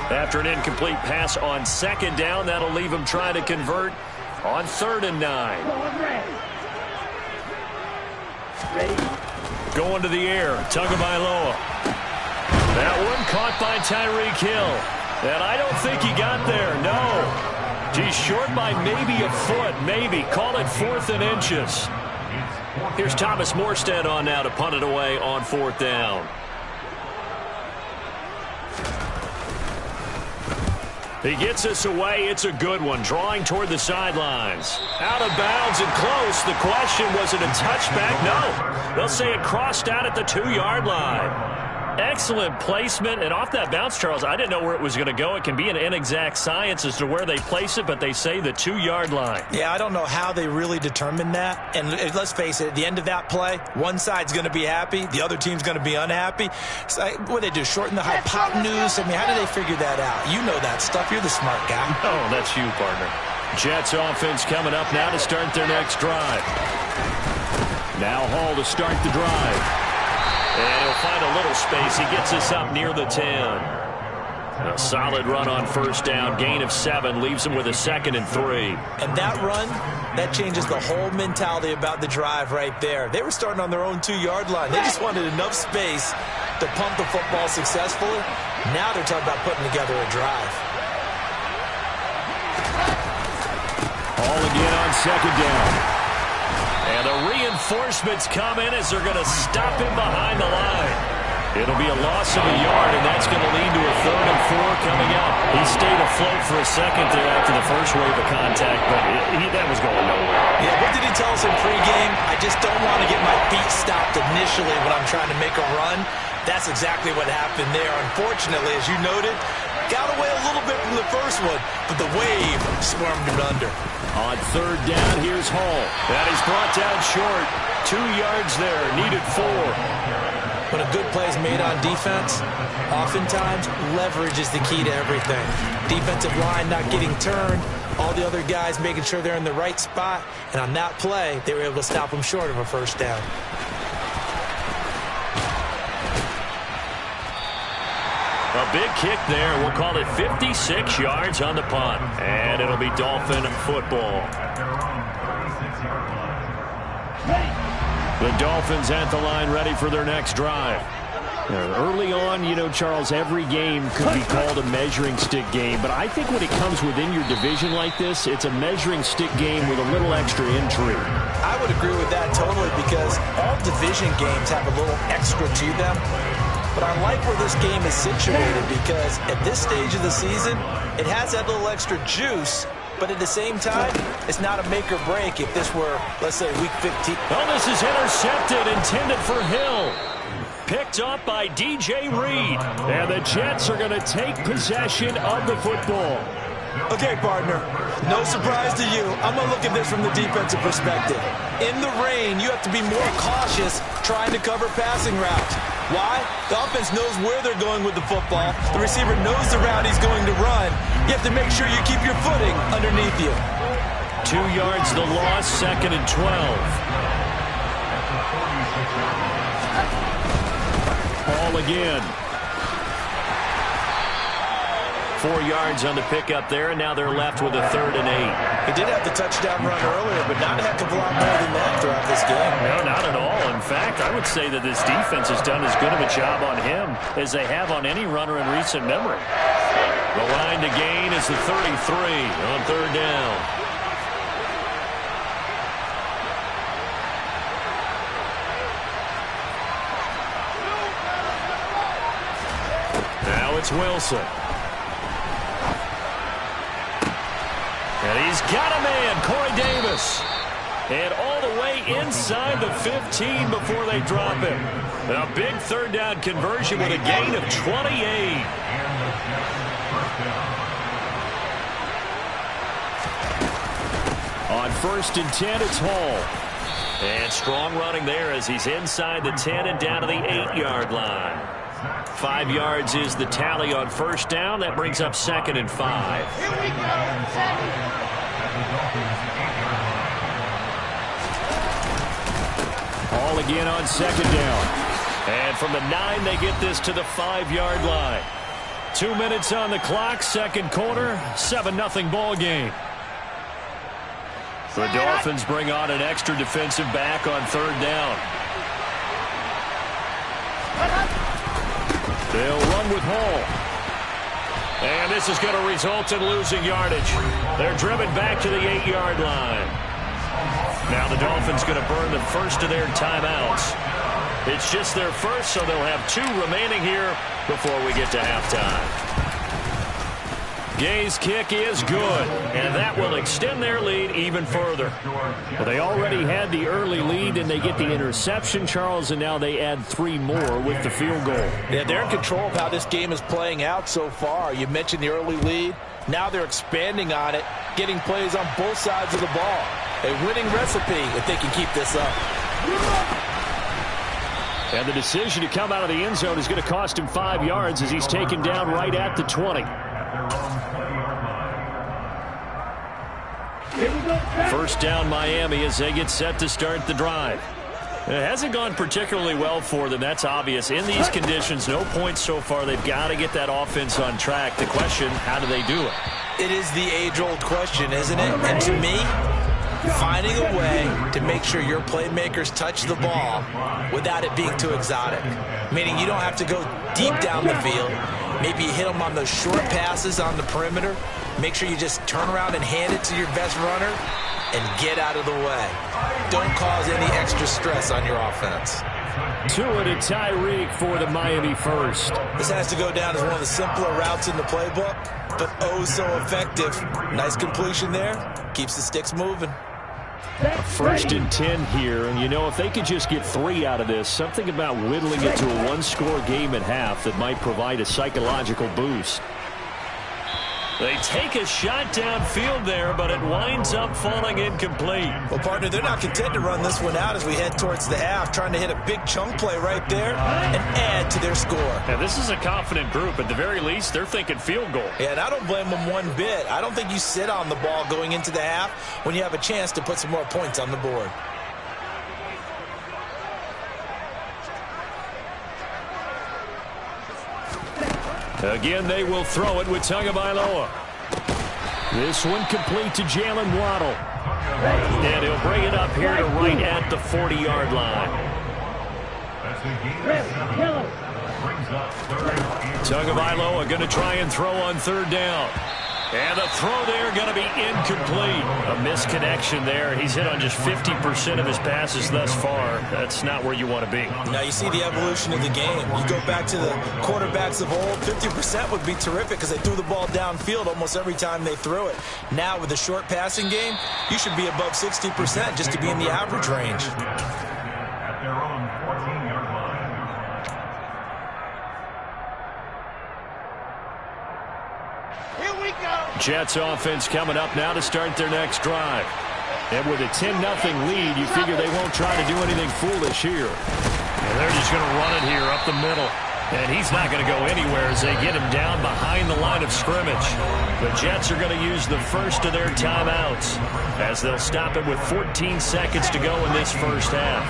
After an incomplete pass on second down, that'll leave him trying to convert on 3rd and 9. Going to the air, Tagovailoa. That one caught by Tyreek Hill. And I don't think he got there, no. He's short by maybe a foot, maybe. Call it 4th and inches. Here's Thomas Morstead on now to punt it away on 4th down. He gets us away. It's a good one. Drawing toward the sidelines. Out of bounds and close. The question, was it a touchback? No. They'll say it crossed out at the 2-yard line. Excellent placement. And off that bounce, Charles, I didn't know where it was going to go. It can be an inexact science as to where they place it, but they say the 2-yard line. Yeah, I don't know how they really determined that. And let's face it, at the end of that play, one side's going to be happy, the other team's going to be unhappy. So, what do they do, shorten the hypotenuse? I mean, how do they figure that out? You know that stuff. You're the smart guy. Oh, that's you, partner. Jets offense coming up now to start their next drive. Now Hall to start the drive. And he'll find a little space. He gets us up near the 10. A solid run on 1st down. Gain of 7 leaves him with a 2nd and 3. And that run, that changes the whole mentality about the drive right there. They were starting on their own 2-yard line. They just wanted enough space to pump the football successfully. Now they're talking about putting together a drive. All again on 2nd down. And the reinforcements come in as they're going to stop him behind the line. It'll be a loss of a yard, and that's going to lead to a 3rd and 4 coming up. He stayed afloat for a second there after the first wave of contact, but that was going nowhere. Yeah, what did he tell us in pregame? I just don't want to get my feet stopped initially when I'm trying to make a run. That's exactly what happened there. Unfortunately, as you noted, got away a little bit from the first one, but the wave swarmed him under. On 3rd down, here's Hall. That is brought down short. 2 yards there, needed 4. When a good play is made on defense, oftentimes leverage is the key to everything. Defensive line not getting turned, all the other guys making sure they're in the right spot, and on that play, they were able to stop them short of a 1st down. A big kick there. We'll call it 56 yards on the punt. And it'll be Dolphin football. The Dolphins at the line ready for their next drive. Early on, you know, Charles, every game could be called a measuring stick game. But I think when it comes within your division like this, it's a measuring stick game with a little extra intrigue. I would agree with that totally because all division games have a little extra to them. But I like where this game is situated because at this stage of the season, it has that little extra juice, but at the same time, it's not a make or break if this were, let's say, week 15. Oh, this is intercepted, intended for Hill. Picked up by DJ Reed. And the Jets are going to take possession of the football. Okay, partner, no surprise to you. I'm going to look at this from the defensive perspective. In the rain, you have to be more cautious trying to cover passing routes. Why? The offense knows where they're going with the football. The receiver knows the route he's going to run. You have to make sure you keep your footing underneath you. 2 yards the loss, 2nd and 12. Ball again. 4 yards on the pickup there, and now they're left with a 3rd and 8. He did have the touchdown run earlier, but not a heck of a lot more than that throughout this game. No, not at all. In fact, I would say that this defense has done as good of a job on him as they have on any runner in recent memory. The line to gain is the 33 on 3rd down. Now it's Wilson. And he's got a man, Corey Davis. And all the way inside the 15 before they drop him. A big 3rd down conversion with a gain of 28. On 1st and 10, it's Hall. And strong running there as he's inside the 10 and down to the 8-yard line. 5 yards is the tally on 1st down. That brings up 2nd and 5. Here we go. All again on 2nd down. And from the 9, they get this to the 5-yard line. 2 minutes on the clock, second quarter, 7-0 ball game. The Dolphins bring on an extra defensive back on third down. They'll run with Hall. And this is going to result in losing yardage. They're driven back to the 8-yard line. Now the Dolphins going to burn the first of their timeouts. It's just their first, so they'll have 2 remaining here before we get to halftime. Gay's kick is good, and that will extend their lead even further. Well, they already had the early lead, and they get the interception, Charles, and now they add 3 more with the field goal. Yeah, they're in control of how this game is playing out so far. You mentioned the early lead. Now they're expanding on it, getting plays on both sides of the ball. A winning recipe if they can keep this up. And the decision to come out of the end zone is going to cost him 5 yards as he's taken down right at the 20. First down Miami as they get set to start the drive. It hasn't gone particularly well for them. That's obvious. In these conditions, no points so far. They've got to get that offense on track. The question, how do they do it? It is the age-old question, isn't it? And to me, finding a way to make sure your playmakers touch the ball without it being too exotic. Meaning you don't have to go deep down the field. Maybe you hit them on those short passes on the perimeter. Make sure you just turn around and hand it to your best runner and get out of the way. Don't cause any extra stress on your offense. Tua to Tyreek for the Miami first. This has to go down as one of the simpler routes in the playbook, but oh so effective. Nice completion there. Keeps the sticks moving. First and 10 here, and you know, if they could just get 3 out of this, something about whittling it to a 1-score game at half that might provide a psychological boost. They take a shot downfield there, but it winds up falling incomplete. Well, partner, they're not content to run this one out as we head towards the half, trying to hit a big chunk play right there and add to their score. Now, this is a confident group. At the very least, they're thinking field goal. Yeah, and I don't blame them one bit. I don't think you sit on the ball going into the half when you have a chance to put some more points on the board. Again, they will throw it with Tagovailoa. This one complete to Jalen Waddle. And he'll bring it up here to right at the 40-yard line. Tagovailoa going to try and throw on third down. And the throw there going to be incomplete. A misconnection there. He's hit on just 50% of his passes thus far. That's not where you want to be. Now you see the evolution of the game. You go back to the quarterbacks of old, 50% would be terrific because they threw the ball downfield almost every time they threw it. Now with the short passing game, you should be above 60% just to be in the average range. At their own 14-yard line. Jets offense coming up now to start their next drive. And with a 10-0 lead, you figure they won't try to do anything foolish here. And they're just going to run it here up the middle. And he's not going to go anywhere as they get him down behind the line of scrimmage. The Jets are going to use the first of their timeouts as they'll stop it with 14 seconds to go in this first half.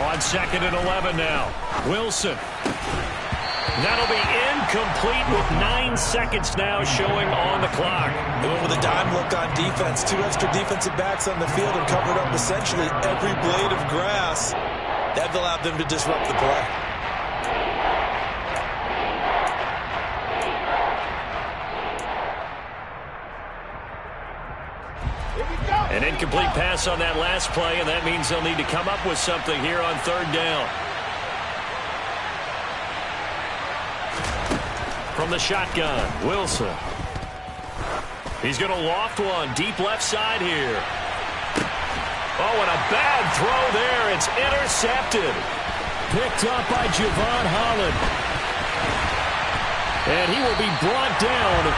On 2nd and 11 now. Wilson. That'll be incomplete with 9 seconds now showing on the clock. They went with a dime look on defense. 2 extra defensive backs on the field and covered up essentially every blade of grass. That allowed them to disrupt the play. An incomplete pass on that last play, and that means they'll need to come up with something here on third down. From the shotgun, Wilson. He's going to loft one deep left side here. Oh, and a bad throw there. It's intercepted. Picked up by Javon Holland. And he will be brought down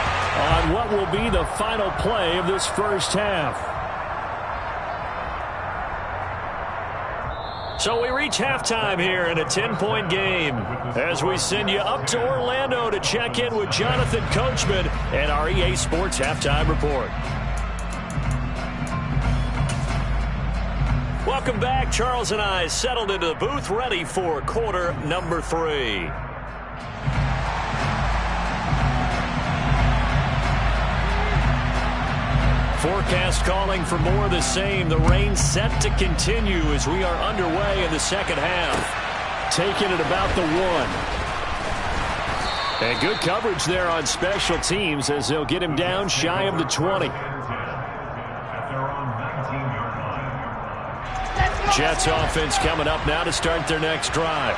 on what will be the final play of this first half. So we reach halftime here in a 10-point game as we send you up to Orlando to check in with Jonathan Coachman and our EA Sports Halftime Report. Welcome back. Charles and I settled into the booth, ready for quarter number 3. Forecast calling for more of the same. The rain set to continue as we are underway in the second half. Taking it about the 1. And good coverage there on special teams as they'll get him down shy of the 20. Jets offense coming up now to start their next drive.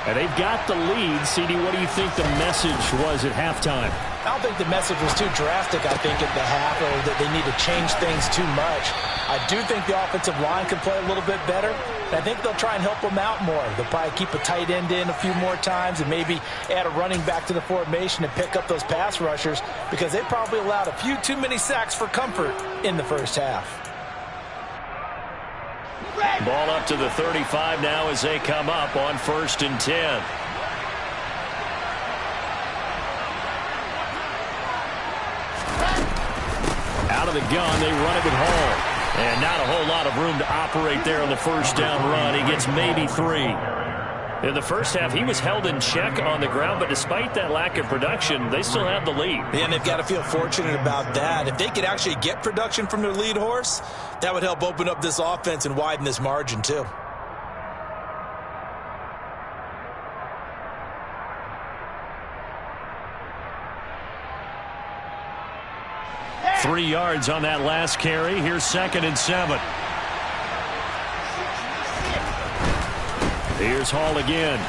And they've got the lead. CD, what do you think the message was at halftime? I don't think the message was too drastic, I think, at the half, or that they need to change things too much. I do think the offensive line can play a little bit better. And I think they'll try and help them out more. They'll probably keep a tight end in a few more times and maybe add a running back to the formation and pick up those pass rushers because they probably allowed a few too many sacks for comfort in the first half. Ball up to the 35 now as they come up on 1st and 10. Out of the gun, they run it with Hall. And not a whole lot of room to operate there on the first down run. He gets maybe 3. In the first half, he was held in check on the ground, but despite that lack of production, they still have the lead. And they've got to feel fortunate about that. If they could actually get production from their lead horse, that would help open up this offense and widen this margin too. Three yards on that last carry. Here's 2nd and 7. Here's Hall again.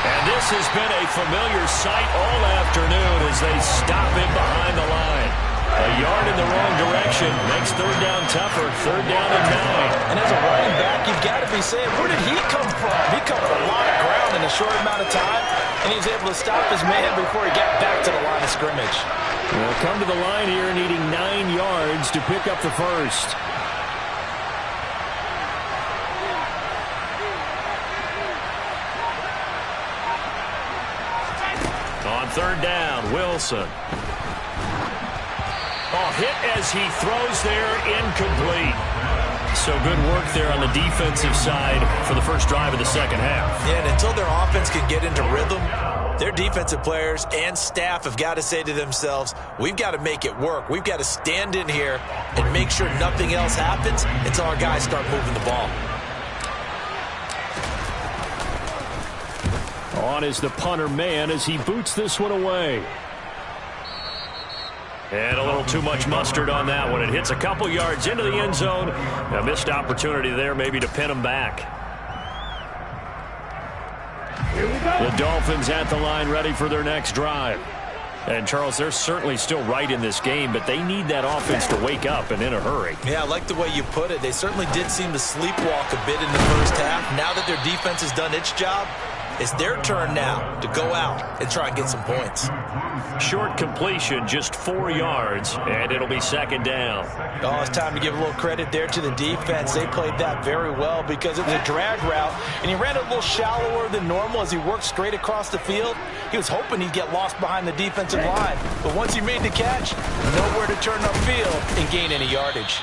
And this has been a familiar sight all afternoon as they stop him behind the line. A yard in the wrong direction makes 3rd down tougher. 3rd down and 9. And as a running back, you've got to be saying, where did he come from? He covered a lot of ground in a short amount of time, and he was able to stop his man before he got back to the line of scrimmage. They'll come to the line here needing 9 yards to pick up the first. On 3rd down, Wilson. Oh, hit as he throws there, incomplete. So good work there on the defensive side for the first drive of the second half. Yeah, and until their offense can get into rhythm, their defensive players and staff have got to say to themselves, we've got to make it work. We've got to stand in here and make sure nothing else happens until our guys start moving the ball. On is the punter man as he boots this one away. And a little too much mustard on that one. It hits a couple yards into the end zone. A missed opportunity there maybe to pin him back. The Dolphins at the line ready for their next drive. And, Charles, they're certainly still right in this game, but they need that offense to wake up and in a hurry. Yeah, I like the way you put it. They certainly did seem to sleepwalk a bit in the first half. Now that their defense has done its job, it's their turn now to go out and try and get some points. Short completion, just 4 yards, and it'll be 2nd down. Oh, it's time to give a little credit there to the defense. They played that very well because it was a drag route, and he ran it a little shallower than normal as he worked straight across the field. He was hoping he'd get lost behind the defensive line, but once he made the catch, nowhere to turn upfield and gain any yardage.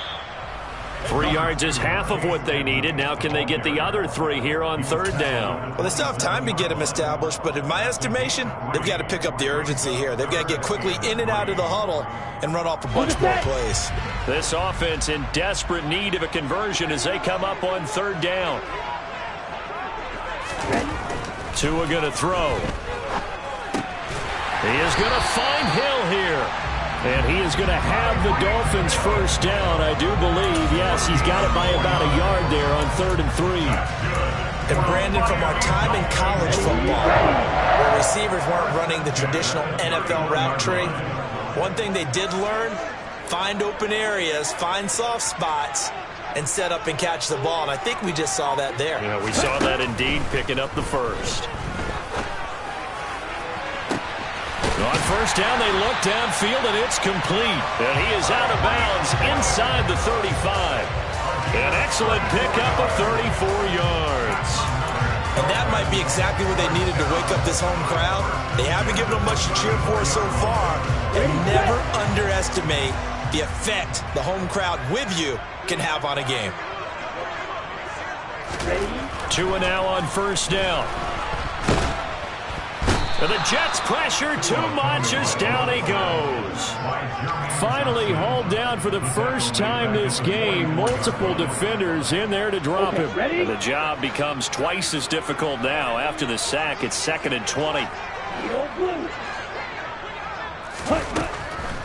3 yards is half of what they needed. Now can they get the other 3 here on 3rd down? Well, they still have time to get them established, but in my estimation, they've got to pick up the urgency here. They've got to get quickly in and out of the huddle and run off a bunch more plays. This offense in desperate need of a conversion as they come up on 3rd down. Tua going to throw. He is going to find Hill here. And he is going to have the Dolphins first down, I do believe. Yes, he's got it by about a yard there on 3rd and 3. And Brandon, from our time in college football, where receivers weren't running the traditional NFL route tree, one thing they did learn, find open areas, find soft spots, and set up and catch the ball. And I think we just saw that there. Yeah, we saw that indeed, picking up the first. On 1st down, they look downfield, and it's complete. And he is out of bounds inside the 35. An excellent pickup of 34 yards. And that might be exactly what they needed to wake up this home crowd. They haven't given them much to cheer for so far. And never underestimate the effect the home crowd with you can have on a game. Tua now on first down. And the Jets pressure too much as down he goes. Finally hauled down for the first time this game. Multiple defenders in there to drop him. And the job becomes twice as difficult now. After the sack, it's 2nd and 20.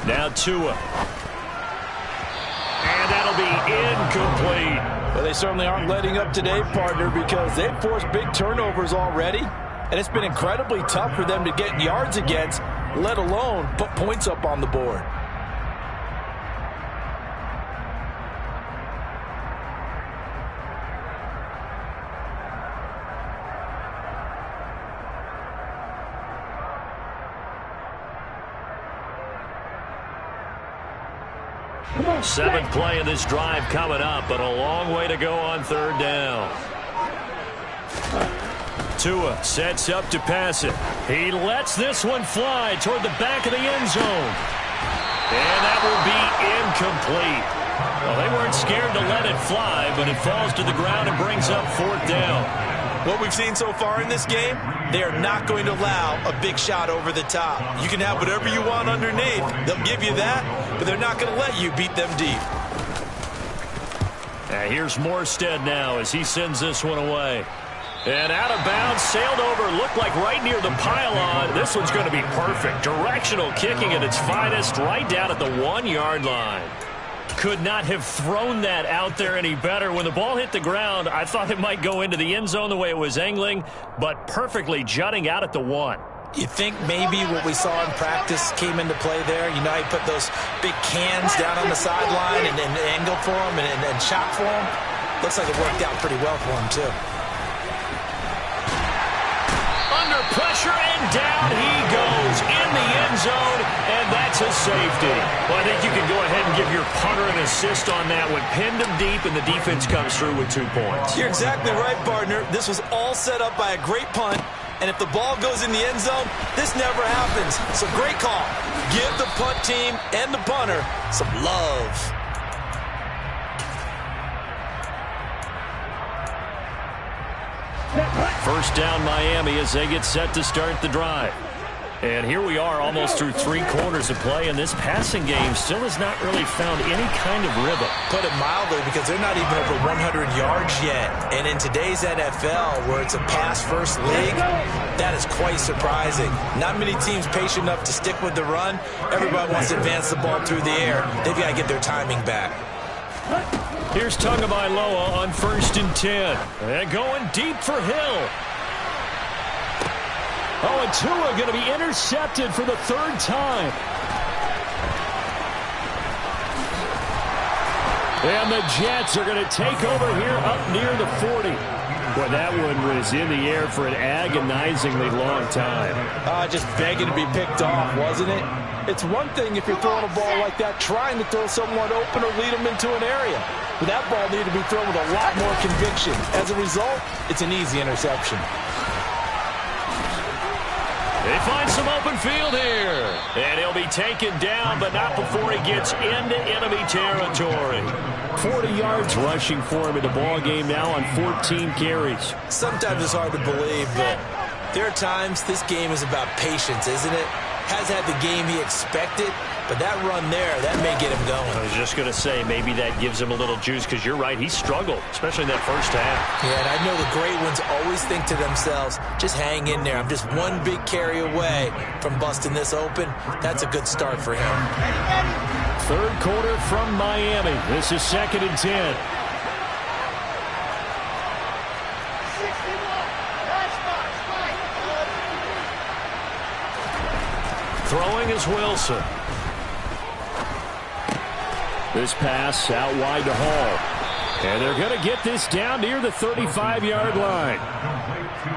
Now Tua. And that'll be incomplete. Well, they certainly aren't letting up today, partner, because they've forced big turnovers already. And it's been incredibly tough for them to get yards against, let alone put points up on the board. Seventh play of this drive coming up, but a long way to go on third down. Tua sets up to pass it. He lets this one fly toward the back of the end zone. And that will be incomplete. Well, they weren't scared to let it fly, but it falls to the ground and brings up 4th down. What we've seen so far in this game, they are not going to allow a big shot over the top. You can have whatever you want underneath. They'll give you that, but they're not going to let you beat them deep. Here's Morstead now as he sends this one away. And out of bounds, sailed over, looked like right near the pylon. This one's going to be perfect. Directional kicking at its finest, right down at the 1-yard line. Could not have thrown that out there any better. When the ball hit the ground, I thought it might go into the end zone the way it was angling, but perfectly jutting out at the 1. You think maybe what we saw in practice came into play there? You know, he put those big cans down on the sideline and angled for him and shot for him. Looks like it worked out pretty well for him, too. Under pressure, and down he goes in the end zone, and that's a safety. Well, I think you can go ahead and give your punter an assist on that one. Pinned him deep, and the defense comes through with 2 points. You're exactly right, partner. This was all set up by a great punt, and if the ball goes in the end zone, this never happens. So great call. Give the punt team and the punter some love. First down Miami as they get set to start the drive. And here we are almost through 3 quarters of play, and this passing game still has not really found any kind of rhythm. Put it mildly, because they're not even over 100 yards yet. And in today's NFL, where it's a pass-first league, that is quite surprising. Not many teams patient enough to stick with the run. Everybody wants to advance the ball through the air. They've got to get their timing back. Here's Tagovailoa on 1st and 10. And going deep for Hill. Oh, and Tua going to be intercepted for the 3rd time. And the Jets are going to take over here up near the 40. Boy, that one was in the air for an agonizingly long time. Just begging to be picked off, wasn't it? It's one thing if you're throwing a ball like that, trying to throw someone open or lead them into an area. But that ball needed to be thrown with a lot more conviction. As a result, it's an easy interception. They find some open field here. And he'll be taken down, but not before he gets into enemy territory. 40 yards rushing for him in the ball game now on 14 carries. Sometimes it's hard to believe, but there are times this game is about patience, isn't it? Has had the game he expected, but that run there, that may get him going. I was just going to say, maybe that gives him a little juice, because you're right, he struggled, especially in that first half. Yeah, and I know the great ones always think to themselves, just hang in there. I'm just one big carry away from busting this open. That's a good start for him. 3rd quarter from Miami. This is 2nd and 10. Throwing is Wilson. This pass out wide to Hall. And they're going to get this down near the 35-yard line.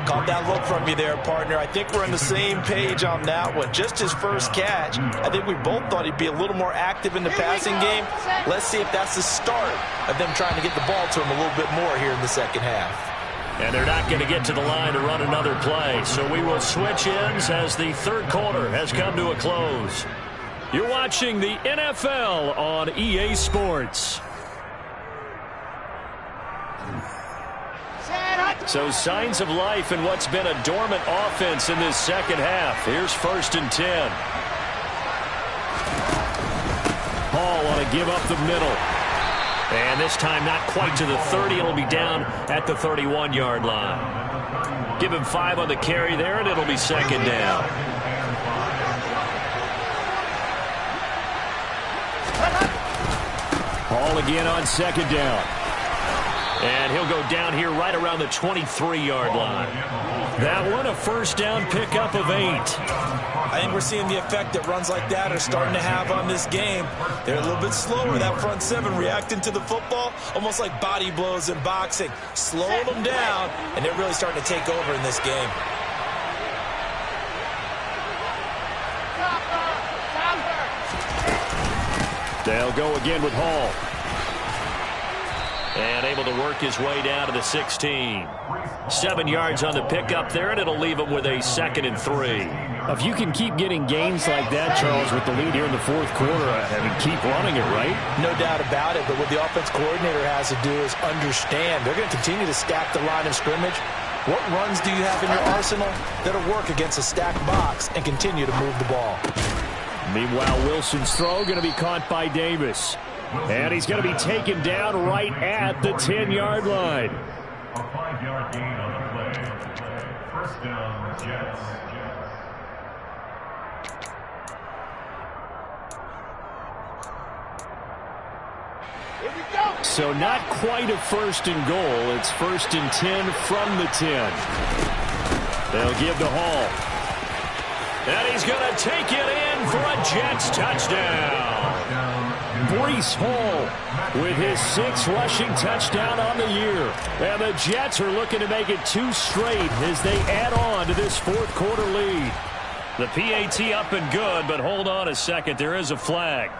Caught that look from you there, partner. I think we're on the same page on that one. Just his first catch. I think we both thought he'd be a little more active in the passing game. Let's see if that's the start of them trying to get the ball to him a little bit more here in the second half. And they're not going to get to the line to run another play. So we will switch ends as the 3rd quarter has come to a close. You're watching the NFL on EA Sports. So signs of life in what's been a dormant offense in this second half. Here's 1st and 10. Hall on a give up the middle. And this time not quite to the 30. It'll be down at the 31-yard line. Give him 5 on the carry there, and it'll be 2nd down. Hall again on 2nd down. And he'll go down here right around the 23-yard line. That one, a 1st down pickup of 8. I think we're seeing the effect that runs like that are starting to have on this game. They're a little bit slower. That front 7 reacting to the football, almost like body blows in boxing. Slowing them down, and they're really starting to take over in this game. They'll go again with Hall. And able to work his way down to the 16. 7 yards on the pickup there, and it'll leave him with a 2nd and 3. If you can keep getting gains like that, Charles, with the lead here in the 4th quarter, I mean, keep running it, right? No doubt about it, but what the offense coordinator has to do is understand they're going to continue to stack the line of scrimmage. What runs do you have in your arsenal that'll work against a stacked box and continue to move the ball? Meanwhile, Wilson's throw going to be caught by Davis. And he's going to be taken down right at the 10-yard line. A 5-yard gain on the play. 1st down, Jets. So not quite a 1st and goal. It's 1st and 10 from the 10. They'll give to Hall. And he's going to take it in for a Jets touchdown. Breece Hall with his 6th rushing touchdown on the year. And the Jets are looking to make it 2 straight as they add on to this 4th quarter lead. The PAT up and good, but hold on a second. There is a flag.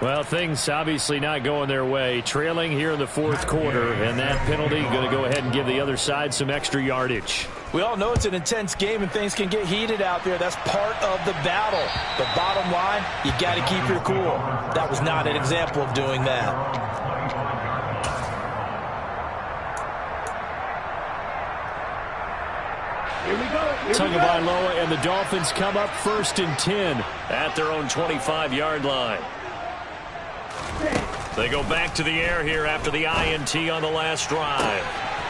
Well, things obviously not going their way. Trailing here in the 4th quarter, and that penalty going to go ahead and give the other side some extra yardage. We all know it's an intense game and things can get heated out there. That's part of the battle. The bottom line, you got to keep your cool. That was not an example of doing that. Tagovailoa and the Dolphins come up 1st and 10 at their own 25-yard line. They go back to the air here after the INT on the last drive.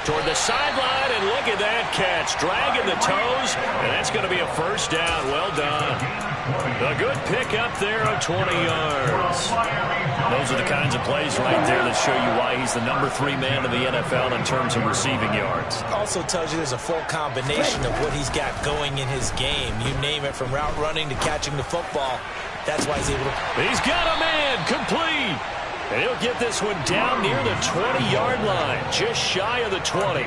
Toward the sideline, and look at that catch. Dragging the toes, and that's going to be a 1st down. Well done. A good pick up there of 20 yards. Those are the kinds of plays right there that show you why he's the number 3 man in the NFL in terms of receiving yards. Also tells you there's a full combination of what he's got going in his game. You name it, from route running to catching the football. That's why he's able to... He's got a man, complete. And he'll get this one down near the 20-yard line, just shy of the 20.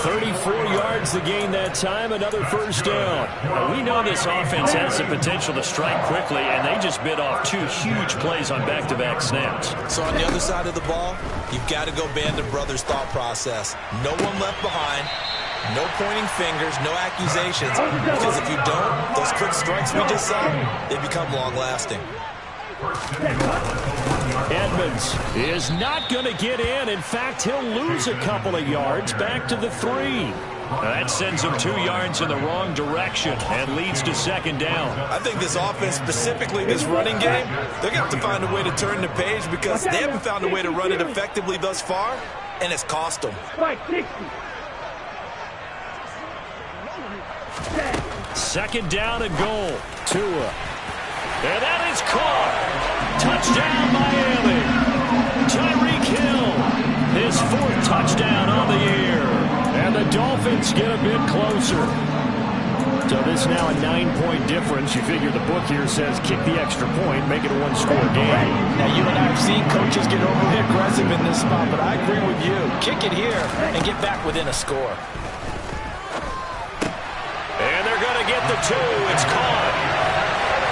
34 yards to gain that time, another 1st down. Now, we know this offense has the potential to strike quickly, and they just bit off 2 huge plays on back-to-back snaps. So on the other side of the ball, you've got to go Band of Brothers thought process. No one left behind. No pointing fingers, no accusations. Because if you don't, those quick strikes we just saw, they become long-lasting. Edmonds is not going to get in. In fact, he'll lose a couple of yards back to the 3. That sends him 2 yards in the wrong direction and leads to 2nd down. I think this offense, specifically this running game, they're going to have to find a way to turn the page because they haven't found a way to run it effectively thus far, and it's cost them. 2nd down and goal. Tua. And that is caught. Touchdown, Miami. Tyreek Hill, his 4th touchdown on the year. And the Dolphins get a bit closer. So this is now a 9-point difference. You figure the book here says kick the extra point, make it a 1-score game. Now, you and I have seen coaches get overly aggressive in this spot, but I agree with you. Kick it here and get back within a score. And they're going to get the 2. It's caught.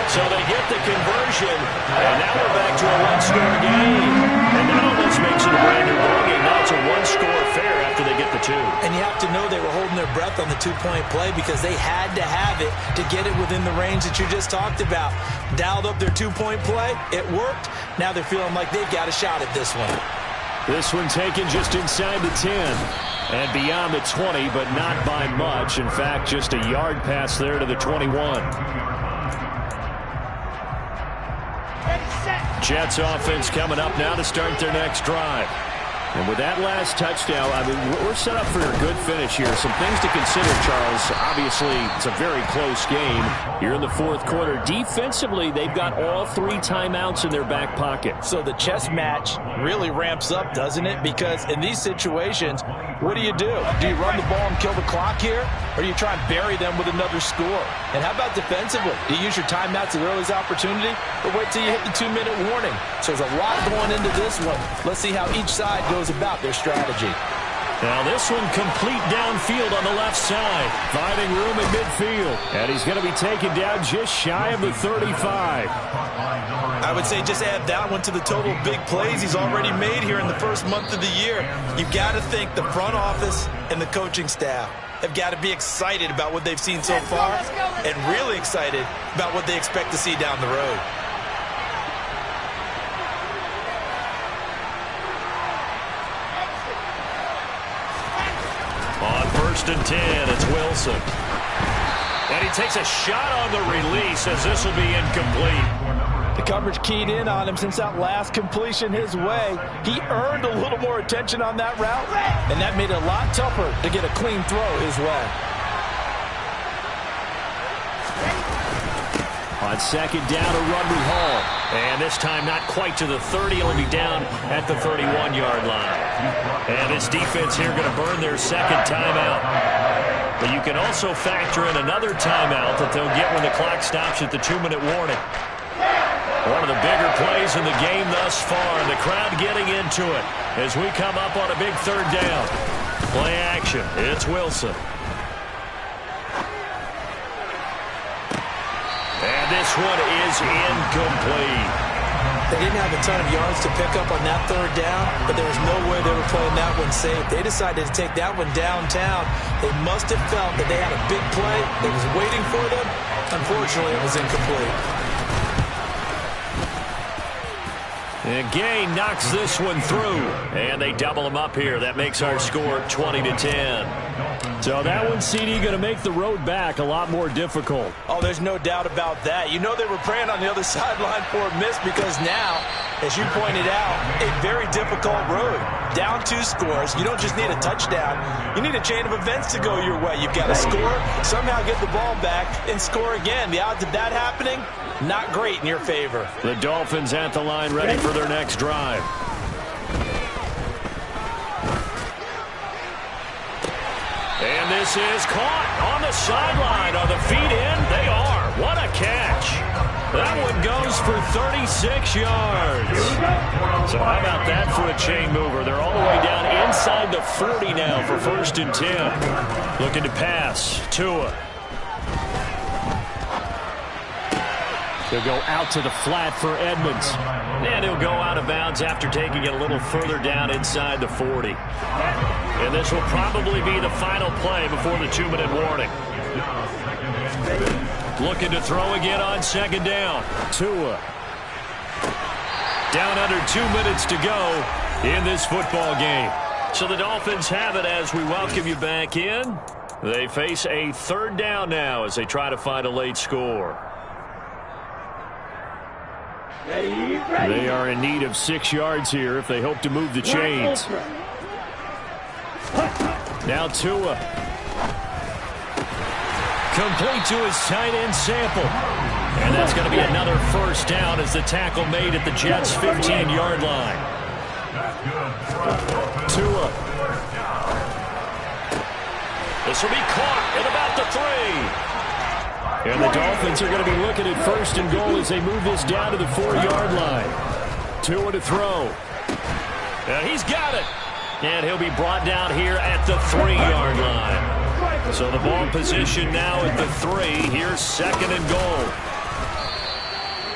So they get the conversion, and now we're back to a 1-score game. And that almost makes it a brand new ball game. Now it's a 1-score affair after they get the 2. And you have to know they were holding their breath on the 2-point play because they had to have it to get it within the range that you just talked about. Dialed up their 2-point play. It worked. Now they're feeling like they've got a shot at this one. This one taken just inside the 10. And beyond the 20, but not by much. In fact, just a yard pass there to the 21. Jets offense coming up now to start their next drive. And with that last touchdown, I mean, we're set up for a good finish here. Some things to consider, Charles. Obviously, it's a very close game. You're in the fourth quarter. Defensively, they've got all 3 timeouts in their back pocket. So the chess match really ramps up, doesn't it? Because in these situations, what do? Do you run the ball and kill the clock here? Or do you try and bury them with another score? And how about defensively? Do you use your timeouts at earliest opportunity? Or wait till you hit the 2-minute warning? So there's a lot going into this one. Let's see how each side goes about their strategy. Now this one complete downfield on the left side. Finding room in midfield. And he's going to be taken down just shy of the 35. I would say just add that one to the total big plays he's already made here in the first month of the year. You've got to think the front office and the coaching staff have got to be excited about what they've seen so far and really excited about what they expect to see down the road. On 1st and 10, it's Wilson. And he takes a shot on the release as this will be incomplete. The coverage keyed in on him since that last completion his way. He earned a little more attention on that route, and that made it a lot tougher to get a clean throw his way. On 2nd down, a run with Hall. And this time not quite to the 30. He'll be down at the 31-yard line. And this defense here going to burn their 2nd timeout. But you can also factor in another timeout that they'll get when the clock stops at the 2-minute warning. One of the bigger plays in the game thus far. The crowd getting into it as we come up on a big 3rd down. Play action. It's Wilson. And this one is incomplete. They didn't have a ton of yards to pick up on that 3rd down, but there was no way they were playing that one safe. They decided to take that one downtown. They must have felt that they had a big play that was waiting for them. Unfortunately, it was incomplete. And Gay knocks this one through. And they double him up here. That makes our score 20-10. So that one, CD, going to make the road back a lot more difficult. Oh, there's no doubt about that. You know they were praying on the other sideline for a miss because now, as you pointed out, a very difficult road. Down 2 scores. You don't just need a touchdown. You need a chain of events to go your way. You've got to score, somehow get the ball back, and score again. The odds of that happening, not great in your favor. The Dolphins at the line ready for their next drive. And this is caught on the sideline. Are the feet in? They are. What a catch. That one goes for 36 yards. So how about that for a chain mover? They're all the way down inside the 40 now for 1st and 10. Looking to pass. Tua. He'll go out to the flat for Edmonds. And he'll go out of bounds after taking it a little further down inside the 40. And this will probably be the final play before the 2-minute warning. Looking to throw again on 2nd down. Tua. Down under 2 minutes to go in this football game. So the Dolphins have it as we welcome you back in. They face a 3rd down now as they try to find a late score. They are in need of 6 yards here if they hope to move the chains. Now Tua. Complete to his tight end Sample. And that's going to be another 1st down as the tackle made at the Jets' 15-yard line. Tua. This will be caught at about the 3. And the Dolphins are going to be looking at 1st and goal as they move this down to the 4-yard line. Tua to throw. And he's got it. And he'll be brought down here at the 3-yard line. So the ball position now at the 3. Here's 2nd and goal.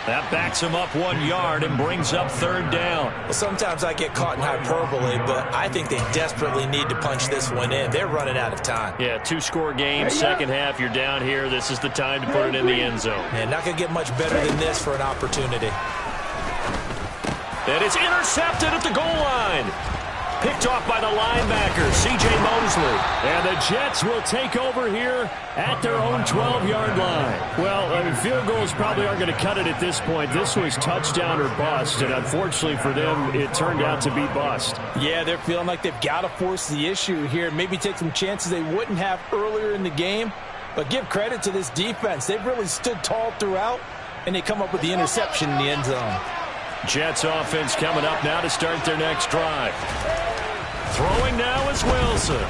That backs him up 1 yard and brings up 3rd down. Well, sometimes I get caught in hyperbole, but I think they desperately need to punch this one in. They're running out of time. Yeah, 2-score game, 2nd half, you're down here. This is the time to put it in the end zone. And not going to get much better than this for an opportunity. And it's intercepted at the goal line. Picked off by the linebacker, C.J. Mosley. And the Jets will take over here at their own 12-yard line. Well, I mean, field goals probably aren't going to cut it at this point. This was touchdown or bust, and unfortunately for them, it turned out to be bust. Yeah, they're feeling like they've got to force the issue here. Maybe take some chances they wouldn't have earlier in the game. But give credit to this defense. They've really stood tall throughout, and they come up with the interception in the end zone. Jets offense coming up now to start their next drive. Throwing now is Wilson.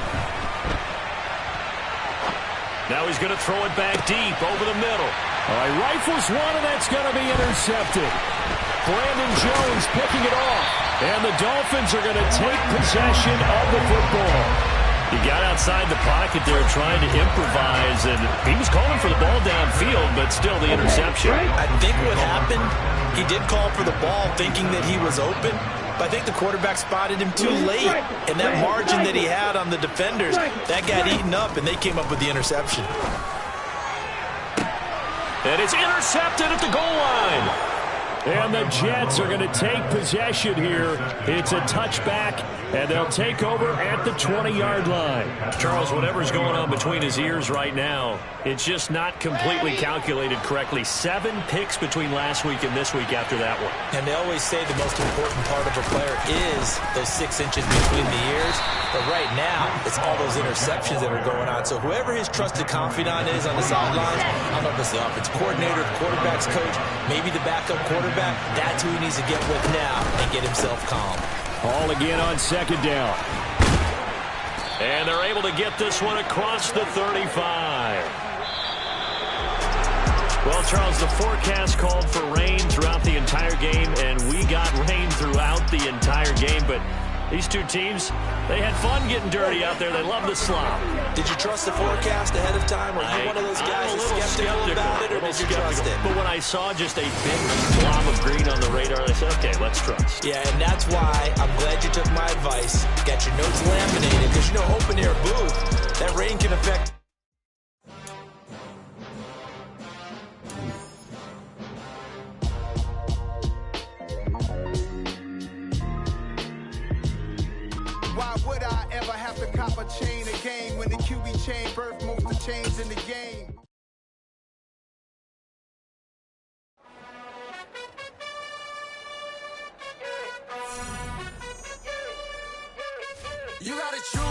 Now he's going to throw it back deep over the middle. All right, rifles one, and that's going to be intercepted. Brandon Jones picking it off. And the Dolphins are going to take possession of the football. He got outside the pocket there trying to improvise, and he was calling for the ball downfield, but still the interception. I think what happened, he did call for the ball thinking that he was open, but I think the quarterback spotted him too late, and that margin that he had on the defenders, that got eaten up, and they came up with the interception. And it's intercepted at the goal line. And the Jets are going to take possession here. It's a touchback, and they'll take over at the 20-yard line. Charles, whatever's going on between his ears right now, it's just not completely calculated correctly. 7 picks between last week and this week after that one. And they always say the most important part of a player is those 6 inches between the ears. But right now, it's all those interceptions that are going on. So whoever his trusted confidant is on the sidelines, I don't know if it's the offense coordinator, the quarterback's coach, maybe the backup quarterback, that's who he needs to get with now and get himself calm. All again on second down. And they're able to get this one across the 35. Well, Charles, the forecast called for rain throughout the entire game, and we got rain throughout the entire game. But these two teams, they had fun getting dirty out there. They love the slop. Did you trust the forecast ahead of time? Or are you one of those guys that's skeptical about it, or did you trust it? But when I saw just a big blob of green on the radar, I said, okay, let's trust. Yeah, and that's why I'm glad you took my advice. Got your notes laminated, because, you know, open-air booth, that rain can affect... Why would I ever have to cop a chain again when the QB chain birthed most of the chains in the game? You gotta choose.